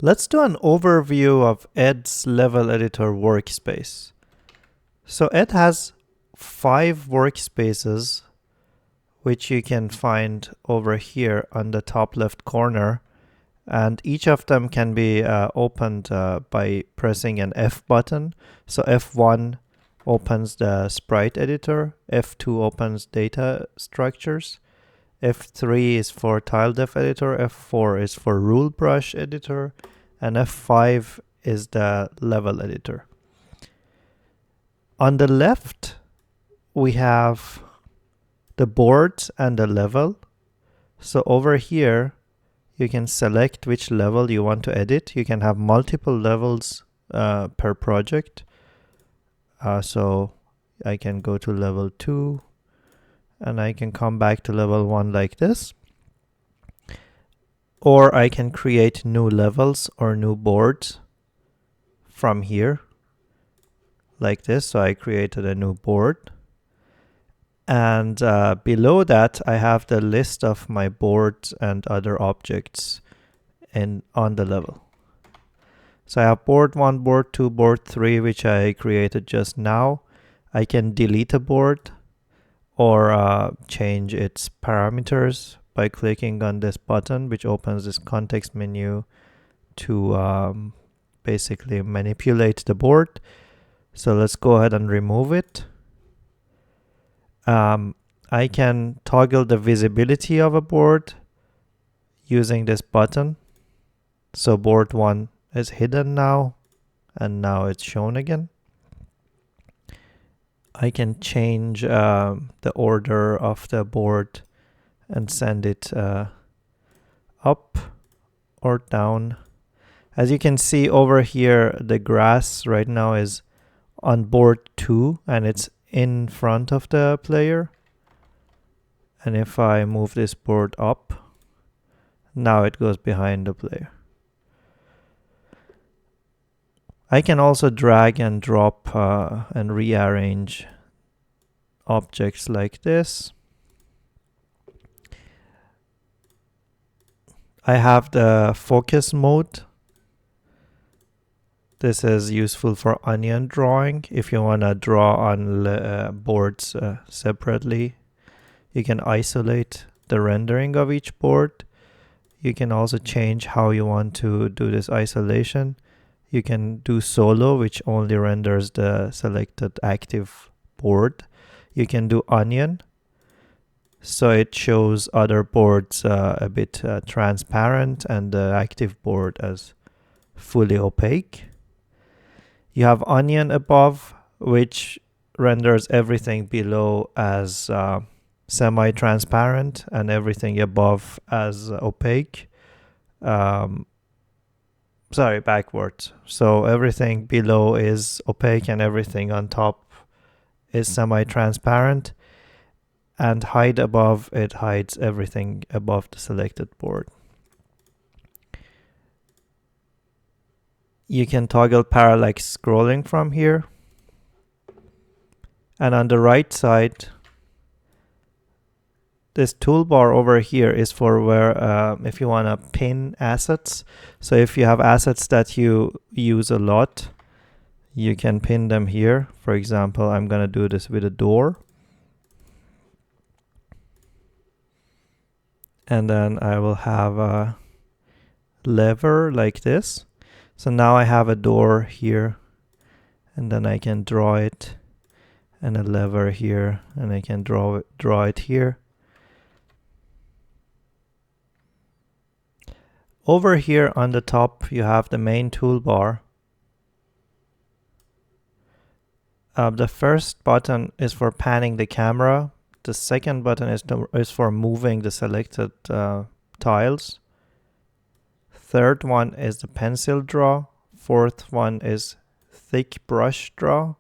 Let's do an overview of Ed's level editor workspace. So Ed has 5 workspaces, which you can find over here on the top left corner. And each of them can be opened by pressing an F button. So F1 opens the sprite editor, F2 opens data structures, F3 is for tile depth editor, F4 is for rule brush editor, and F5 is the level editor. On the left, we have the board and the level. So over here, you can select which level you want to edit. You can have multiple levels per project. So I can go to level 2 and I can come back to level 1 like this. Or I can create new levels or new boards from here like this. So I created a new board. And below that, I have the list of my boards and other objects on the level. So I have board 1, board 2, board 3, which I created just now. I can delete a board or change its parameters by clicking on this button, which opens this context menu to basically manipulate the board. So let's go ahead and remove it. I can toggle the visibility of a board using this button. So board 1 is hidden now, and now it's shown again. I can change the order of the board and send it up or down. As you can see over here, the grass right now is on board 2 and it's in front of the player. And if I move this board up, now it goes behind the player. I can also drag and drop and rearrange objects like this. I have the focus mode. This is useful for onion drawing. If you want to draw on boards separately, you can isolate the rendering of each board. You can also change how you want to do this isolation. You can do solo, which only renders the selected active board. You can do onion, so it shows other boards a bit transparent and the active board as fully opaque. You have onion above, which renders everything below as semi-transparent and everything above as opaque. Sorry, backwards. So everything below is opaque and everything on top is semi-transparent. And hide above, it hides everything above the selected board. You can toggle parallax scrolling from here. And on the right side, this toolbar over here is for where if you want to pin assets. So if you have assets that you use a lot, you can pin them here. For example, I'm going to do this with a door. And then I will have a lever like this. So now I have a door here, and then I can draw it, and a lever here, and I can draw it here. Over here on the top, you have the main toolbar. The first button is for panning the camera. The second button is for moving the selected tiles. Third one is the pencil draw. Fourth one is thick brush draw.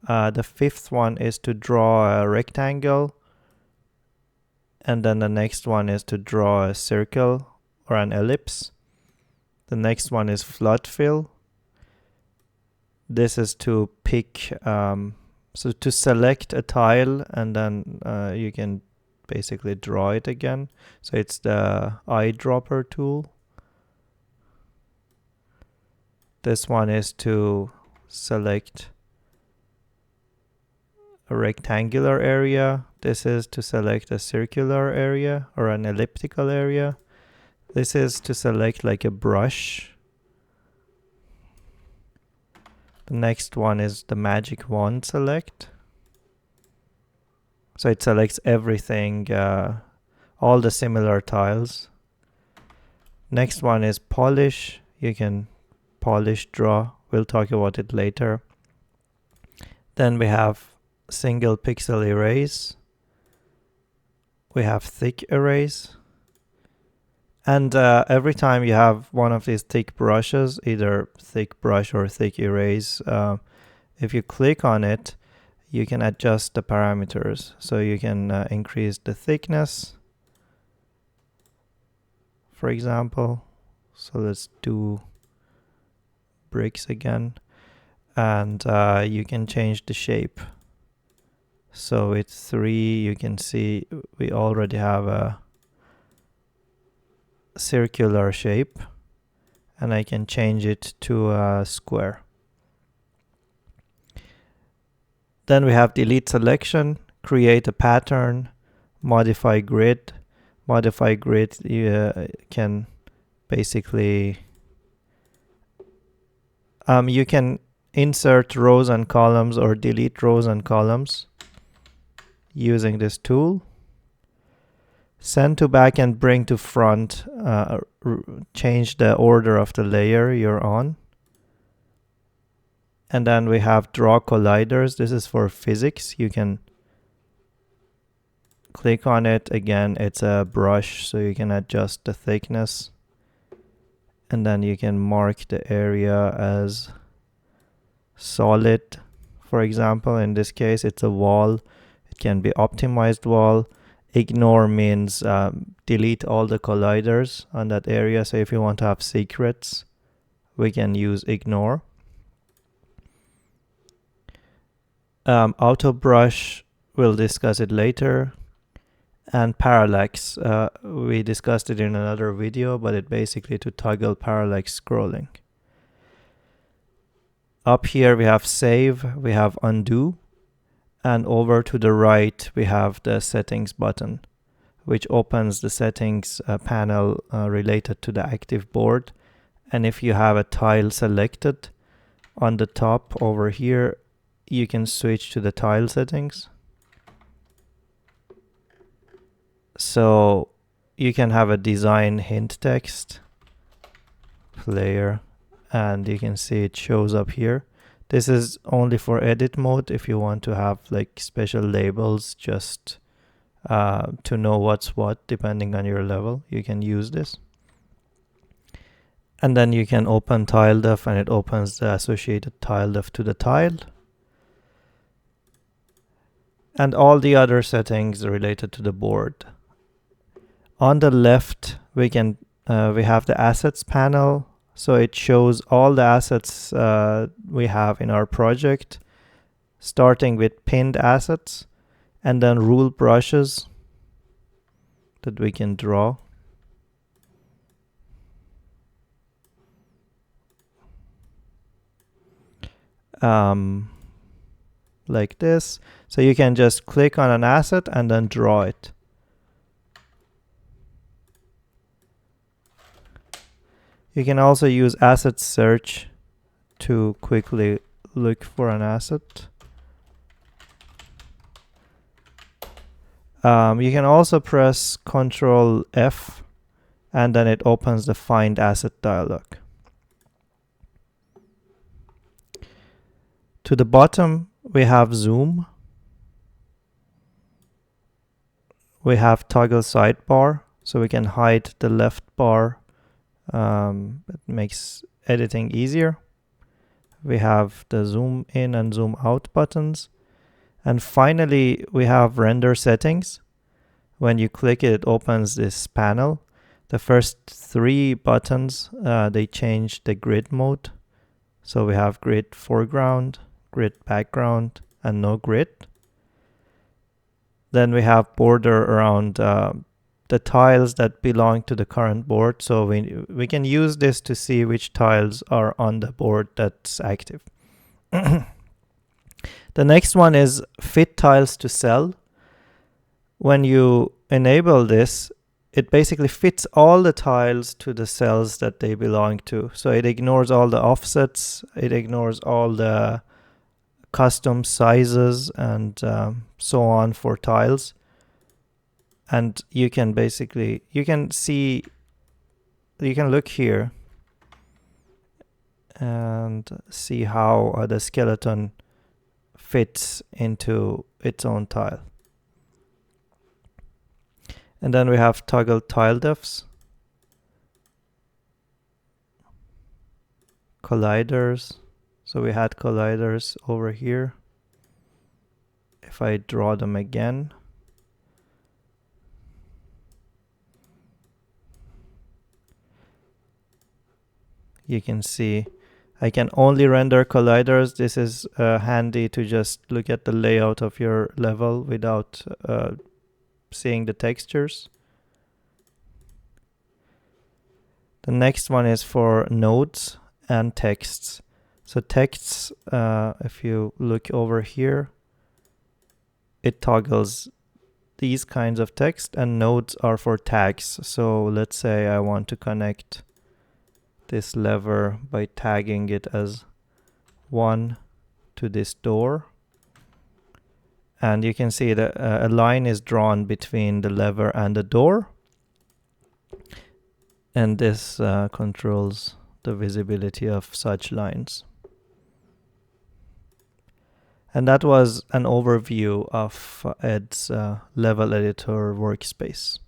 The fifth one is to draw a rectangle. And then the next one is to draw a circle or an ellipse. The next one is flood fill. This is to pick, so to select a tile and then you can basically draw it again. So it's the eyedropper tool. This one is to select a rectangular area. This is to select a circular area or an elliptical area. This is to select like a brush. The next one is the magic wand select. So it selects everything, all the similar tiles. Next one is polish. You can polish draw. We'll talk about it later. Then we have single pixel erase. We have thick erase. And every time you have one of these thick brushes, either thick brush or thick erase, if you click on it, you can adjust the parameters. So you can increase the thickness, for example. So let's do bricks again. And you can change the shape. So with 3, you can see we already have a circular shape, and I can change it to a square. Then we have delete selection, create a pattern, modify grid. Modify grid, you can basically you can insert rows and columns or delete rows and columns using this tool. Send to back and bring to front, change the order of the layer you're on. And then we have draw colliders. This is for physics. You can click on it. Again, it's a brush, so you can adjust the thickness. And then you can mark the area as solid. For example, in this case, it's a wall. It can be optimized wall. Ignore means delete all the colliders on that area. So if you want to have secrets, we can use ignore. Auto brush, we'll discuss it later. And parallax, we discussed it in another video, but it basically to toggle parallax scrolling. Up here we have save, we have undo. And over to the right, we have the settings button, which opens the settings panel related to the active board. And if you have a tile selected on the top over here, you can switch to the tile settings. So you can have a design hint text player, and you can see it shows up here. This is only for edit mode. If you want to have like special labels just to know what's what depending on your level, you can use this. And then you can open tiledef, and it opens the associated tiledef to the tile. And all the other settings related to the board. On the left, we have the assets panel. So it shows all the assets we have in our project, starting with pinned assets, and then rule brushes that we can draw. Like this. So you can just click on an asset and then draw it. You can also use asset search to quickly look for an asset. You can also press Ctrl F, and then it opens the Find Asset dialog. To the bottom, we have zoom. We have toggle sidebar, so we can hide the left bar. It makes editing easier. We have the zoom in and zoom out buttons. And finally, we have render settings. When you click it, it opens this panel. The first 3 buttons, they change the grid mode. So we have grid foreground, grid background, and no grid. Then we have border around the tiles that belong to the current board. So we can use this to see which tiles are on the board that's active. The next one is fit tiles to cell. When you enable this, it basically fits all the tiles to the cells that they belong to. So it ignores all the offsets, it ignores all the custom sizes and so on for tiles. And you can basically, you can look here and see how the skeleton fits into its own tile. And then we have toggle tile depths, colliders. So we had colliders over here. If I draw them again, you can see I can only render colliders. This is handy to just look at the layout of your level without seeing the textures. The next one is for nodes and texts. So texts, if you look over here, it toggles these kinds of text, and nodes are for tags. So let's say I want to connect this lever by tagging it as 1 to this door. And you can see that a line is drawn between the lever and the door. And this controls the visibility of such lines. And that was an overview of Ed's level editor workspace.